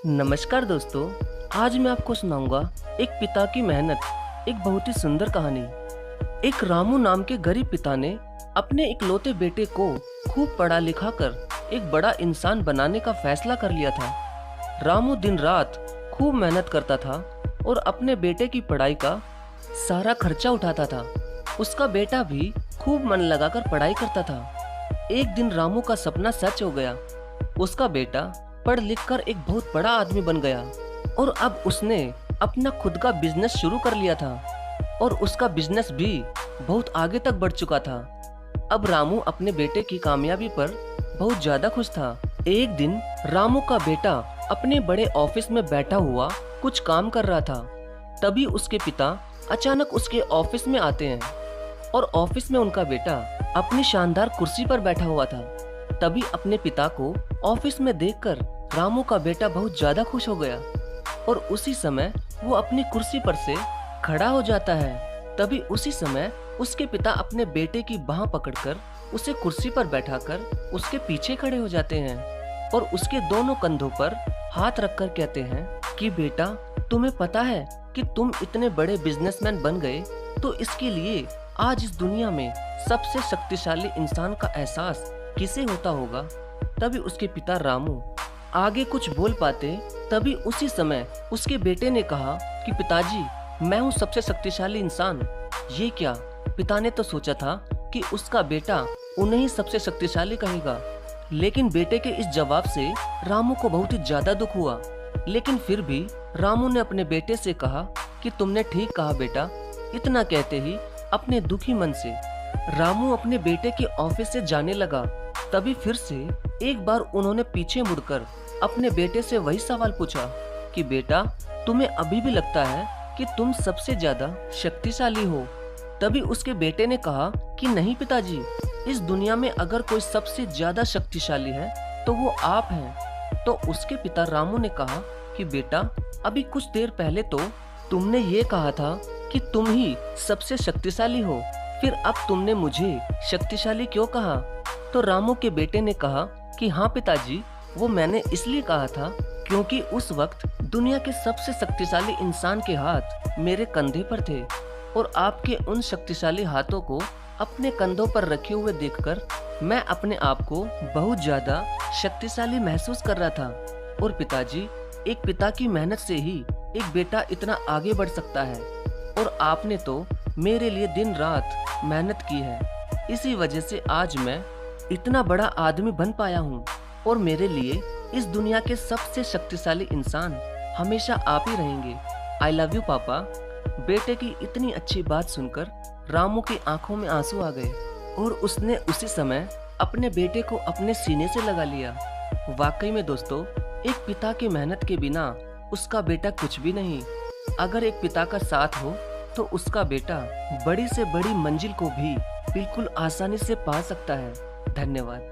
नमस्कार दोस्तों। आज मैं आपको सुनाऊंगा एक पिता की मेहनत, एक बहुत ही सुंदर कहानी। एक रामू नाम के गरीब पिता ने अपने इकलौते बेटे को खूब पढ़ा लिखा कर एक बड़ा इंसान बनाने का फैसला कर लिया था। रामू दिन रात खूब मेहनत करता था और अपने बेटे की पढ़ाई का सारा खर्चा उठाता था। उसका बेटा भी खूब मन लगाकर पढ़ाई करता था। एक दिन रामू का सपना सच हो गया। उसका बेटा पढ़ लिख कर एक बहुत बड़ा आदमी बन गया और अब उसने अपना खुद का बिजनेस शुरू कर लिया था और उसका बिजनेस भी बहुत आगे तक बढ़ चुका था। अब रामू अपने बेटे की कामयाबी पर बहुत ज्यादा खुश था। एक दिन रामू का बेटा अपने बड़े ऑफिस में बैठा हुआ कुछ काम कर रहा था। तभी उसके पिता अचानक उसके ऑफिस में आते हैं और ऑफिस में उनका बेटा अपनी शानदार कुर्सी पर बैठा हुआ था। तभी अपने पिता को ऑफिस में देखकर रामू का बेटा बहुत ज्यादा खुश हो गया और उसी समय वो अपनी कुर्सी पर से खड़ा हो जाता है। तभी उसी समय उसके पिता अपने बेटे की बाह पकड़कर उसे कुर्सी पर बैठाकर उसके पीछे खड़े हो जाते हैं और उसके दोनों कंधों पर हाथ रखकर कहते हैं कि बेटा, तुम्हें पता है कि तुम इतने बड़े बिजनेसमैन बन गए तो इसके लिए आज इस दुनिया में सबसे शक्तिशाली इंसान का एहसास किसे होता होगा। तभी उसके पिता रामू आगे कुछ बोल पाते, तभी उसी समय उसके बेटे ने कहा कि पिताजी, मैं हूँ सबसे शक्तिशाली इंसान। ये क्या? पिता ने तो सोचा था कि उसका बेटा उन्हें ही सबसे शक्तिशाली कहेगा, लेकिन बेटे के इस जवाब से रामू को बहुत ही ज्यादा दुख हुआ। लेकिन फिर भी रामू ने अपने बेटे से कहा कि तुमने ठीक कहा बेटा। इतना कहते ही अपने दुखी मन से रामू अपने बेटे के ऑफिस से जाने लगा। तभी फिर से एक बार उन्होंने पीछे मुड़कर अपने बेटे से वही सवाल पूछा कि बेटा, तुम्हें अभी भी लगता है कि तुम सबसे ज्यादा शक्तिशाली हो? तभी उसके बेटे ने कहा कि नहीं पिताजी, इस दुनिया में अगर कोई सबसे ज्यादा शक्तिशाली है तो वो आप हैं। तो उसके पिता रामू ने कहा कि बेटा, अभी कुछ देर पहले तो तुमने ये कहा था कि तुम ही सबसे शक्तिशाली हो, फिर अब तुमने मुझे शक्तिशाली क्यों कहा? तो रामू के बेटे ने कहा कि हाँ पिताजी, वो मैंने इसलिए कहा था क्योंकि उस वक्त दुनिया के सबसे शक्तिशाली इंसान के हाथ मेरे कंधे पर थे और आपके उन शक्तिशाली हाथों को अपने कंधों पर रखे हुए देखकर मैं अपने आप को बहुत ज्यादा शक्तिशाली महसूस कर रहा था। और पिताजी, एक पिता की मेहनत से ही एक बेटा इतना आगे बढ़ सकता है और आपने तो मेरे लिए दिन रात मेहनत की है। इसी वजह से आज मैं इतना बड़ा आदमी बन पाया हूँ और मेरे लिए इस दुनिया के सबसे शक्तिशाली इंसान हमेशा आप ही रहेंगे। आई लव यू पापा। बेटे की इतनी अच्छी बात सुनकर रामू की आंखों में आंसू आ गए और उसने उसी समय अपने बेटे को अपने सीने से लगा लिया। वाकई में दोस्तों, एक पिता की मेहनत के बिना उसका बेटा कुछ भी नहीं। अगर एक पिता का साथ हो तो उसका बेटा बड़ी से बड़ी मंजिल को भी बिल्कुल आसानी से पा सकता है। धन्यवाद।